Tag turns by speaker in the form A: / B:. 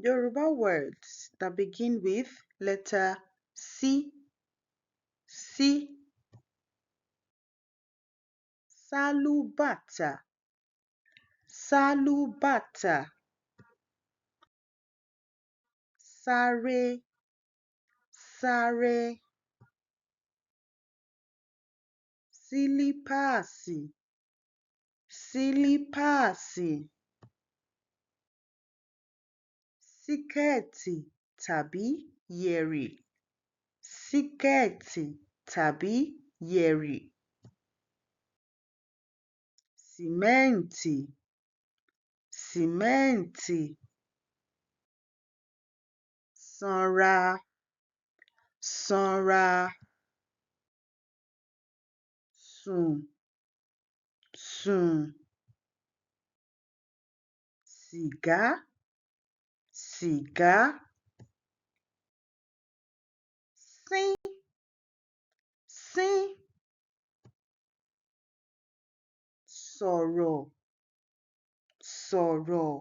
A: Yoruba words that begin with letter C. C. Sálúbàtà, sálúbàtà. Sáré, sáré. Sílípàsì, sílípàsì. Síkẹ́ẹ̀tì tàbí yẹ̀rì, síkẹ́ẹ̀tì tàbí yẹ̀rì. Sìmẹ́ǹtì, sìmẹ́ǹtì. Sanra, sanra. Sùn, sùn. Sìgá, sìgá. Sín, sín. Sọ̀rọ̀, sọ̀rọ̀.